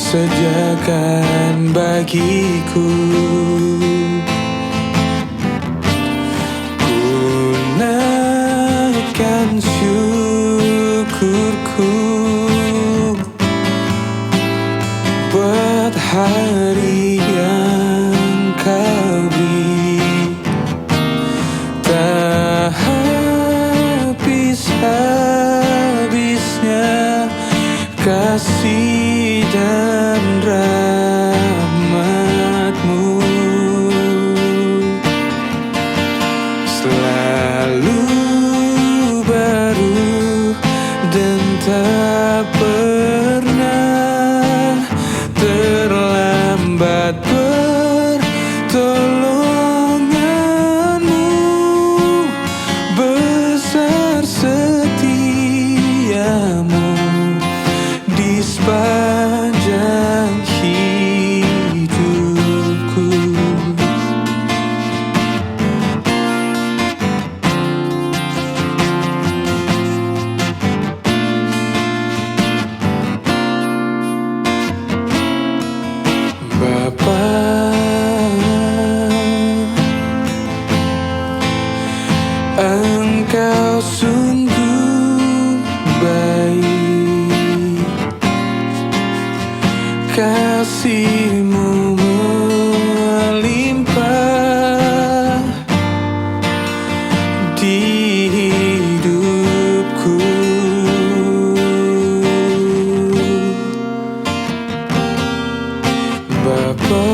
sediakan bagiku. Ku naikkan syukurku buat hari yang kau beri. Tak habis-habisnya kasih dan rahmat-Mu, selalu baru dan tak pernah terlambat. Pertolongan-Mu besar, setia-Mu di sepanjang hidupku. Bapa, Engkau sungguh baik, kasih-Mu melimpah di hidupku. Bapa,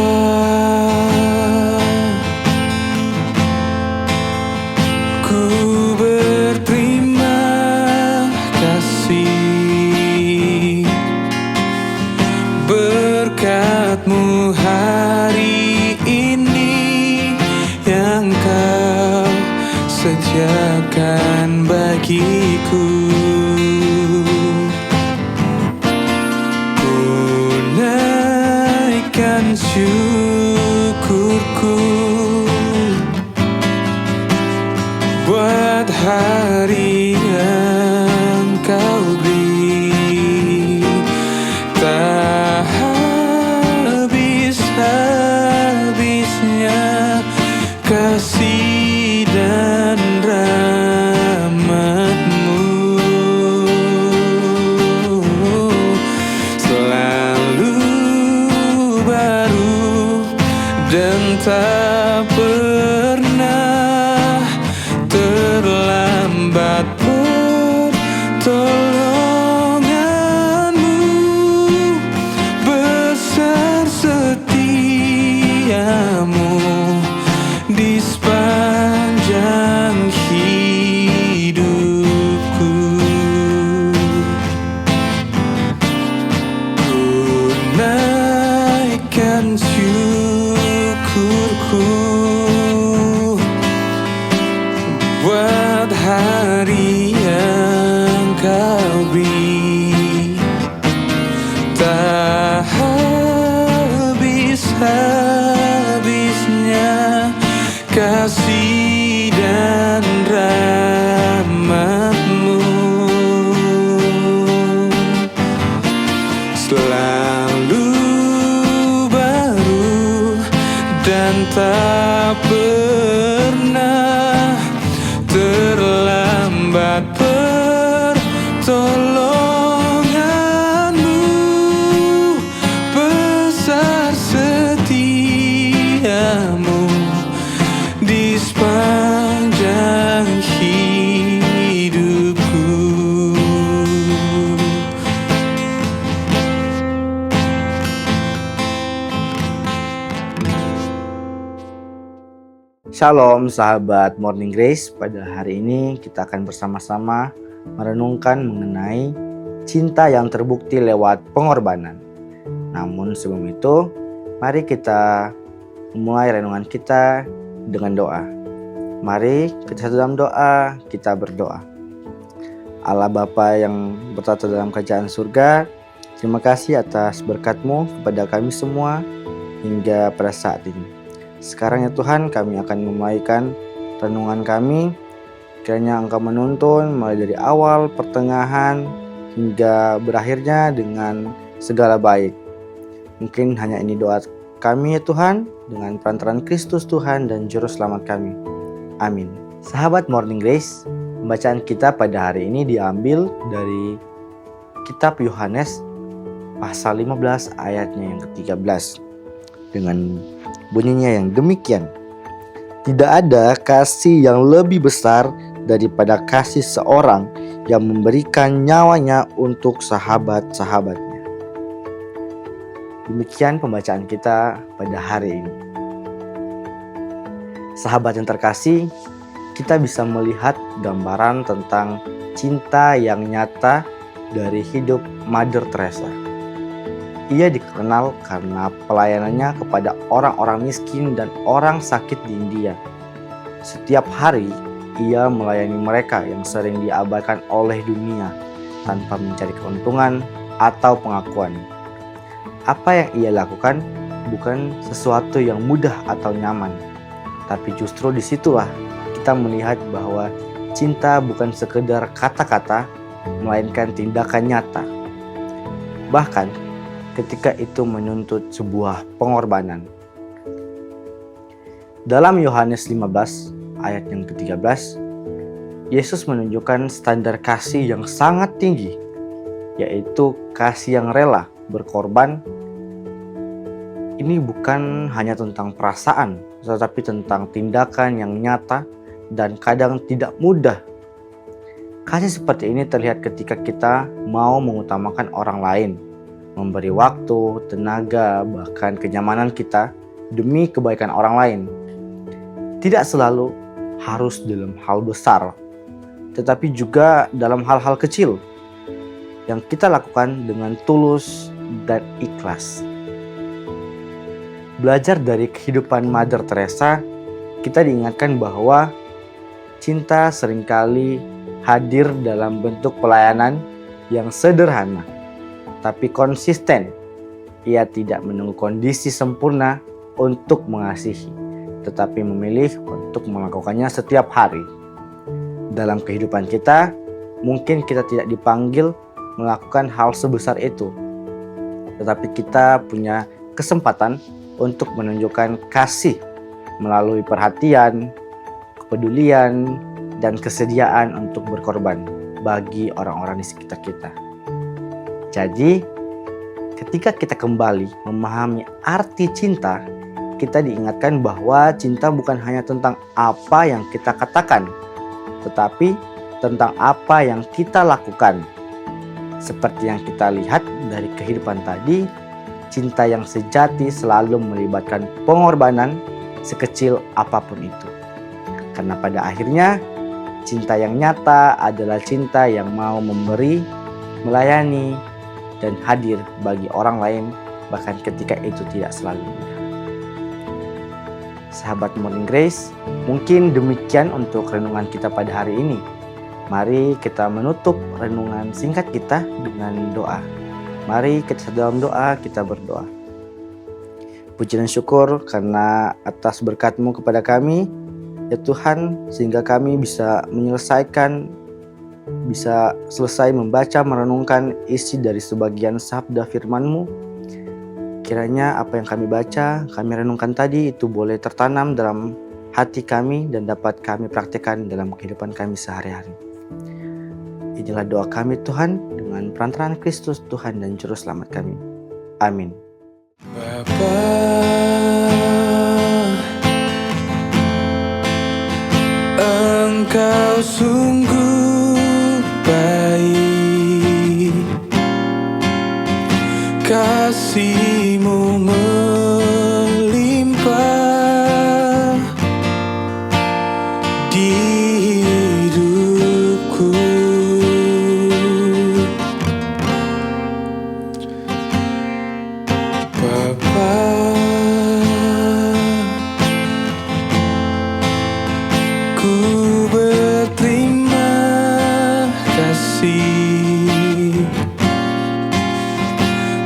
ku berterima kasih berkat-Mu hari ini yang Kau sediakan bagiku. Ku naikkan syukurku buat hari yang Kau beri. Tak habis-habisnya kasih dan rahmat-Mu, selalu baru dan tak pernah terlambat. Pertolongan-Mu besar, setia-Mu di sepanjang hidupku. Ku naikkan syukurku buat hari yang Kau beri. Tak habis-habisnya kasih dan rahmat-Mu, selalu baru dan tak pernah terlambat. Pertolongan-Mu besar, setia-Mu di sepanjang hidupku. Shalom sahabat Morning Grace. Pada hari ini kita akan bersama-sama merenungkan mengenai cinta yang terbukti lewat pengorbanan. Namun sebelum itu, mari kita memulai renungan kita dengan doa. Mari kita dalam doa, kita berdoa. Allah Bapa yang bertata dalam kerajaan surga, terima kasih atas berkat-Mu kepada kami semua hingga pada saat ini. Sekarang ya Tuhan, kami akan memulaikan renungan kami. Kiranya Engkau menuntun mulai dari awal, pertengahan, hingga berakhirnya dengan segala baik. Mungkin hanya ini doa kami ya Tuhan, dengan perantaraan Kristus Tuhan dan Juru Selamat kami. Amin. Sahabat Morning Grace, pembacaan kita pada hari ini diambil dari kitab Yohanes pasal 15 ayatnya yang ke-13 dengan bunyinya yang demikian. Tidak ada kasih yang lebih besar daripada kasih seorang yang memberikan nyawanya untuk sahabat-sahabatnya. Demikian pembacaan kita pada hari ini. Sahabat yang terkasih, kita bisa melihat gambaran tentang cinta yang nyata dari hidup Mother Teresa. Ia dikenal karena pelayanannya kepada orang-orang miskin dan orang sakit di India. Setiap hari, ia melayani mereka yang sering diabaikan oleh dunia tanpa mencari keuntungan atau pengakuan. Apa yang ia lakukan bukan sesuatu yang mudah atau nyaman, tapi justru disitulah kita melihat bahwa cinta bukan sekedar kata-kata, melainkan tindakan nyata. Bahkan ketika itu menuntut sebuah pengorbanan. Dalam Yohanes 15 ayat yang ke-13, Yesus menunjukkan standar kasih yang sangat tinggi, yaitu kasih yang rela berkorban. Ini bukan hanya tentang perasaan, tetapi tentang tindakan yang nyata dan kadang tidak mudah. Kasih seperti ini terlihat ketika kita mau mengutamakan orang lain, memberi waktu, tenaga, bahkan kenyamanan kita demi kebaikan orang lain. Tidak selalu harus dalam hal besar, tetapi juga dalam hal-hal kecil yang kita lakukan dengan tulus dan ikhlas. Belajar dari kehidupan Mother Teresa, kita diingatkan bahwa cinta seringkali hadir dalam bentuk pelayanan yang sederhana, tapi konsisten. Ia tidak menunggu kondisi sempurna untuk mengasihi, tetapi memilih untuk melakukannya setiap hari. Dalam kehidupan kita, mungkin kita tidak dipanggil melakukan hal sebesar itu, tetapi kita punya kesempatan untuk menunjukkan kasih melalui perhatian, kepedulian, dan kesediaan untuk berkorban bagi orang-orang di sekitar kita. Jadi, ketika kita kembali memahami arti cinta, kita diingatkan bahwa cinta bukan hanya tentang apa yang kita katakan, tetapi tentang apa yang kita lakukan. Seperti yang kita lihat dari kehidupan tadi, cinta yang sejati selalu melibatkan pengorbanan sekecil apapun itu. Karena pada akhirnya, cinta yang nyata adalah cinta yang mau memberi, melayani, dan hadir bagi orang lain, bahkan ketika itu tidak selalu mudah. Sahabat Morning Grace, mungkin demikian untuk renungan kita pada hari ini. Mari kita menutup renungan singkat kita dengan doa. Mari kita dalam doa, kita berdoa. Puji dan syukur karena atas berkat-Mu kepada kami, ya Tuhan, sehingga kami bisa selesai membaca, merenungkan isi dari sebagian sabda firman-Mu. Kiranya apa yang kami baca, kami renungkan tadi itu boleh tertanam dalam hati kami dan dapat kami praktikkan dalam kehidupan kami sehari-hari. Inilah doa kami Tuhan, dengan perantaraan Kristus Tuhan dan Juru Selamat kami. Amin. Bapa, Engkau sungguh baik, kasih-Mu melimpah di hidupku. Bapa, ku berterima kasih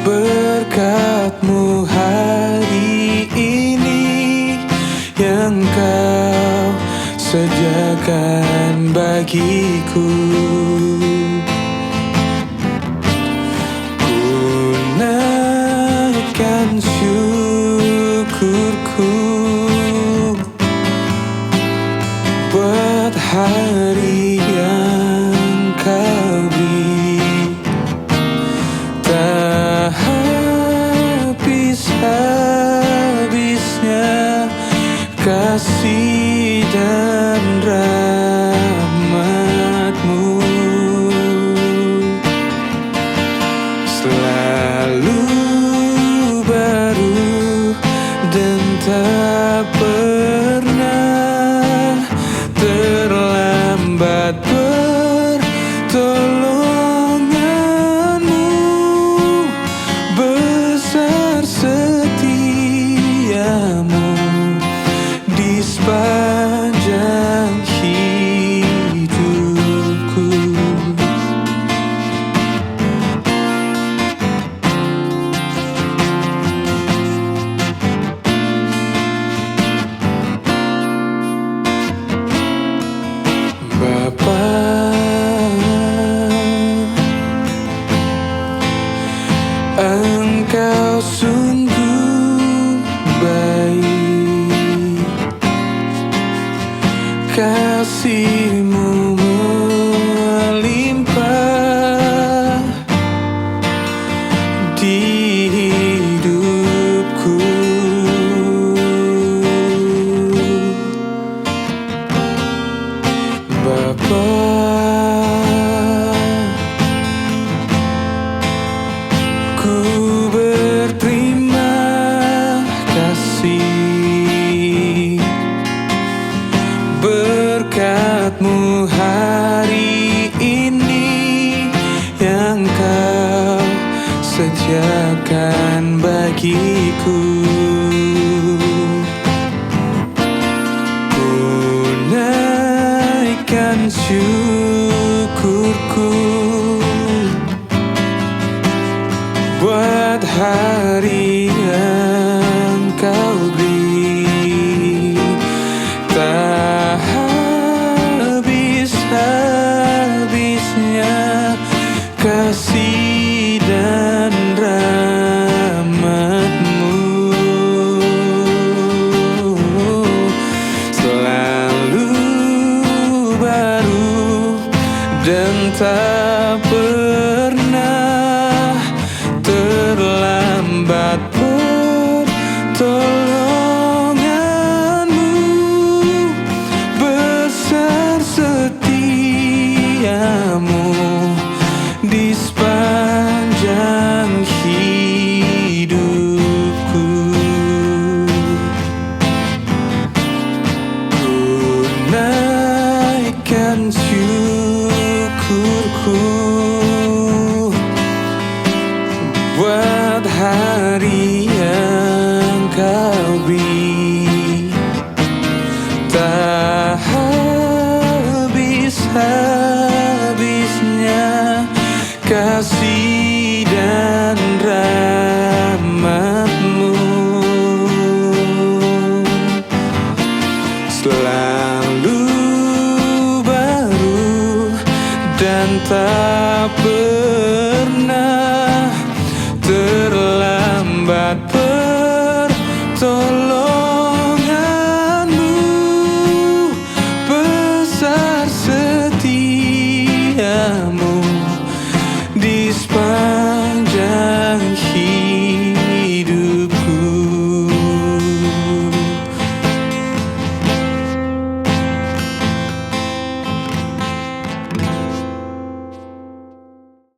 berkat-Mu hari ini yang Kau sediakan bagiku. Ku naikkan sediakan bagiku. Ku naikkan syukurku buat hari yang kau beri. Tak habis-habisnya kasih dan rahmat-Mu, selalu baru dan tak pernah terlambat. Pertolongan-Mu besar, setia-Mu di sepanjang hidupku. Ku naikkan syukurku buat hari yang kau beri. Tak habis-habisnya kasih dan rahmat-Mu, selalu baru dan tak pernah terlambat.